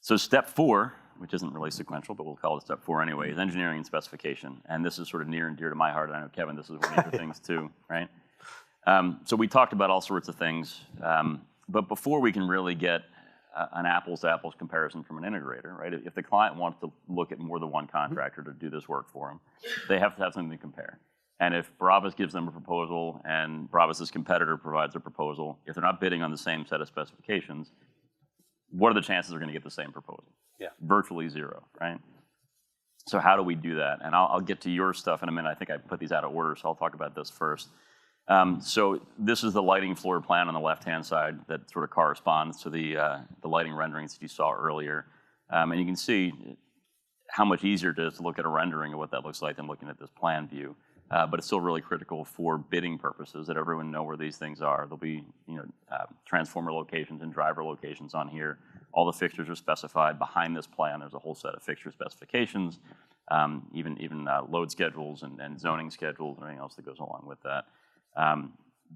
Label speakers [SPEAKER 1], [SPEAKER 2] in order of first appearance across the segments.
[SPEAKER 1] So step 4, which isn't really sequential, but we'll call it step 4 anyway, is engineering and specification. And this is sort of near and dear to my heart. And I know, Kevin, this is one of your things too, right? So we talked about all sorts of things. But before we can really get an apples-to-apples comparison from an integrator, right? If the client wants to look at more than one contractor to do this work for them, they have to have something to compare. And if Bravas gives them a proposal and Bravas' competitor provides a proposal, if they're not bidding on the same set of specifications, what are the chances they're going to get the same proposal?
[SPEAKER 2] Yeah.
[SPEAKER 1] Virtually zero, right? So how do we do that? And I'll get to your stuff in a minute. I think I put these out of order, so I'll talk about this first. So this is the lighting floor plan on the left-hand side that sort of corresponds to the lighting renderings that you saw earlier. And you can see how much easier it is to look at a rendering of what that looks like than looking at this plan view. But it's still really critical for bidding purposes that everyone know where these things are. There'll be transformer locations and driver locations on here. All the fixtures are specified. Behind this plan, there's a whole set of fixture specifications, even load schedules and zoning schedules and everything else that goes along with that.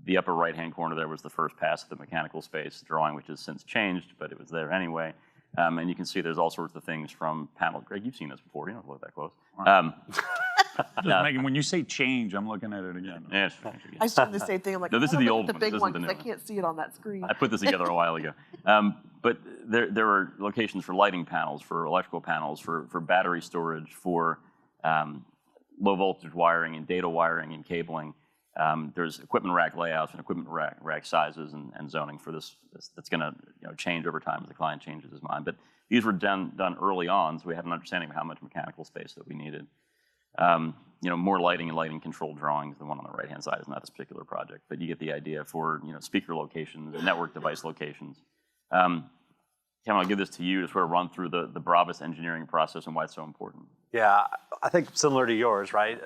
[SPEAKER 1] The upper right-hand corner there was the first pass of the mechanical space drawing, which has since changed, but it was there anyway. And you can see there's all sorts of things from panel. Greg, you've seen this before. You don't look that close.
[SPEAKER 3] When you say change, I'm looking at it again.
[SPEAKER 1] Yeah,
[SPEAKER 4] I was doing the same thing. I'm like,
[SPEAKER 1] no, this is the old one.
[SPEAKER 4] The big
[SPEAKER 1] This
[SPEAKER 4] one,
[SPEAKER 1] isn't the
[SPEAKER 4] because I
[SPEAKER 1] new one.
[SPEAKER 4] can't see it on that screen.
[SPEAKER 1] I put this together a while ago. But there are locations for lighting panels, for electrical panels, for battery storage, for low voltage wiring and data wiring and cabling. There's equipment rack layouts and equipment rack sizes and zoning for this that's going to change over time as the client changes his mind. But these were done early on, so we had an understanding of how much mechanical space that we needed. More lighting and lighting control drawings. The one on the right-hand side is not this particular project, but you get the idea for speaker locations and network device locations. Kevin, I'll give this to you to sort of run through the Bravas engineering process and why it's so important.
[SPEAKER 2] Yeah, I think similar to yours, right?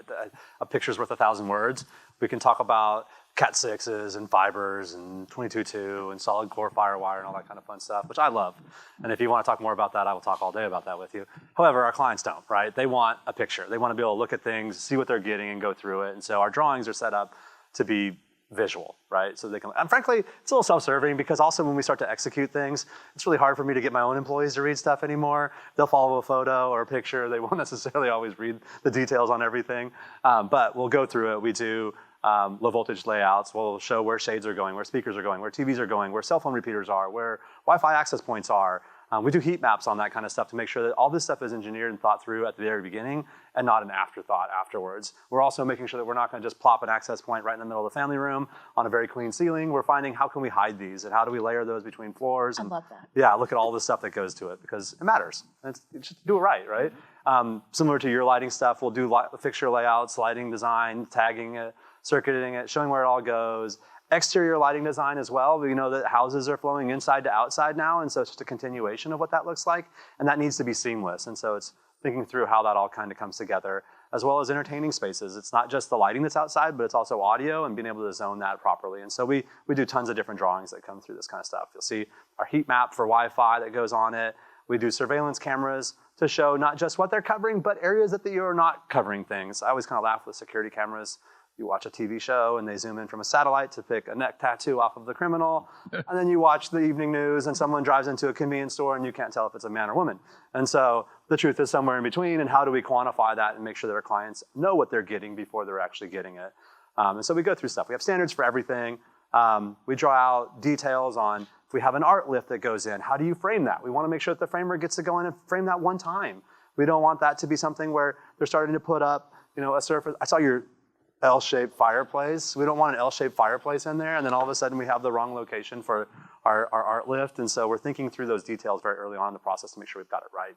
[SPEAKER 2] A picture's worth 1,000 words. We can talk about Cat 6s and fibers and 22.2 and solid core firewire and all that kind of fun stuff, which I love. And if you want to talk more about that, I will talk all day about that with you. However, our clients don't, right? They want a picture. They want to be able to look at things, see what they're getting, and go through it. And so our drawings are set up to be visual, right? So they can, and frankly, it's a little self-serving because also when we start to execute things, it's really hard for me to get my own employees to read stuff anymore. They'll follow a photo or a picture. They won't necessarily always read the details on everything. But we'll go through it. We do low voltage layouts. We'll show where shades are going, where speakers are going, where TVs are going, where cell phone repeaters are, where Wi-Fi access points are. We do heat maps on that kind of stuff to make sure that all this stuff is engineered and thought through at the very beginning and not an afterthought afterwards. We're also making sure that we're not going to just plop an access point right in the middle of the family room on a very clean ceiling. We're finding how can we hide these and how do we layer those between floors. And
[SPEAKER 4] I love that.
[SPEAKER 2] Yeah, look at all the stuff that goes to it because it matters. It's just do it right? Similar to your lighting stuff, we'll do fixture layouts, lighting design, tagging it, circuiting it, showing where it all goes. Exterior lighting design as well. We know that houses are flowing inside to outside now, and so it's just a continuation of what that looks like, and that needs to be seamless. And so it's thinking through how that all kind of comes together, as well as entertaining spaces. It's not just the lighting that's outside, but it's also audio and being able to zone that properly. And so we do tons of different drawings that come through this kind of stuff. You'll see our heat map for Wi-Fi that goes on it. We do surveillance cameras to show not just what they're covering, but areas that you're not covering things. I always kind of laugh with security cameras. You watch a TV show and they zoom in from a satellite to pick a neck tattoo off of the criminal. And then you watch the evening news and someone drives into a convenience store and you can't tell if it's a man or woman. And so the truth is somewhere in between, and how do we quantify that and make sure that our clients know what they're getting before they're actually getting it. And so we go through stuff. We have standards for everything. We draw out details on if we have an art lift that goes in, how do you frame that? We want to make sure that the framer gets to go in and frame that one time. We don't want that to be something where they're starting to put up a surface. I saw your L-shaped fireplace. We don't want an L-shaped fireplace in there, and then all of a sudden we have the wrong location for our art lift, and so we're thinking through those details very early on in the process to make sure we've got it right.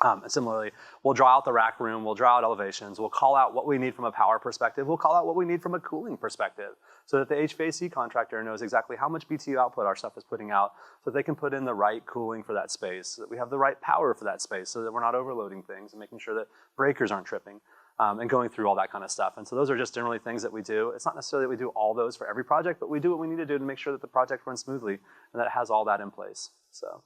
[SPEAKER 2] And similarly, we'll draw out the rack room, we'll draw out elevations, we'll call out what we need from a power perspective, we'll call out what we need from a cooling perspective, so that the HVAC contractor knows exactly how much BTU output our stuff is putting out, so that they can put in the right cooling for that space, so that we have the right power for that space, so that we're not overloading things and making sure that breakers aren't tripping. And going through all that kind of stuff. And so those are just generally things that we do. It's not necessarily that we do all those for every project, but we do what we need to do to make sure that the project runs smoothly and that it has all that in place. So,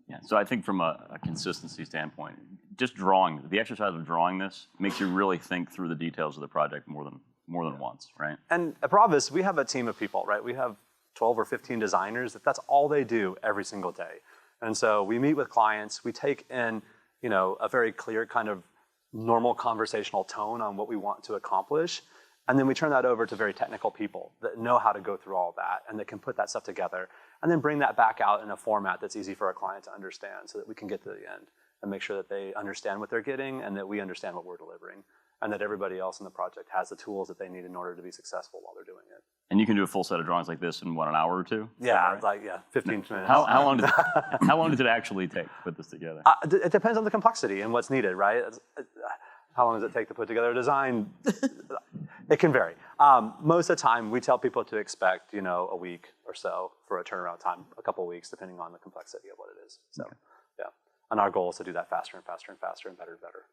[SPEAKER 1] yeah. So I think from a consistency standpoint, just drawing, the exercise of drawing this makes you really think through the details of the project more than once, right?
[SPEAKER 2] And at Bravas, we have a team of people, right? We have 12 or 15 designers. That's all they do every single day. And so we meet with clients, we take in, a very clear kind of normal conversational tone on what we want to accomplish. And then we turn that over to very technical people that know how to go through all of that and that can put that stuff together and then bring that back out in a format that's easy for our client to understand so that we can get to the end and make sure that they understand what they're getting and that we understand what we're delivering and that everybody else in the project has the tools that they need in order to be successful while they're doing it.
[SPEAKER 1] And you can do a full set of drawings like this in, what, an hour or two?
[SPEAKER 2] Yeah, 15 minutes.
[SPEAKER 1] How long does it actually take to put this together?
[SPEAKER 2] It depends on the complexity and what's needed, right? How long does it take to put together a design? It can vary. Most of the time, we tell people to expect, a week or so for a turnaround time, a couple of weeks, depending on the complexity of what it is. So, yeah. And our goal is to do that faster and faster and faster and better and better.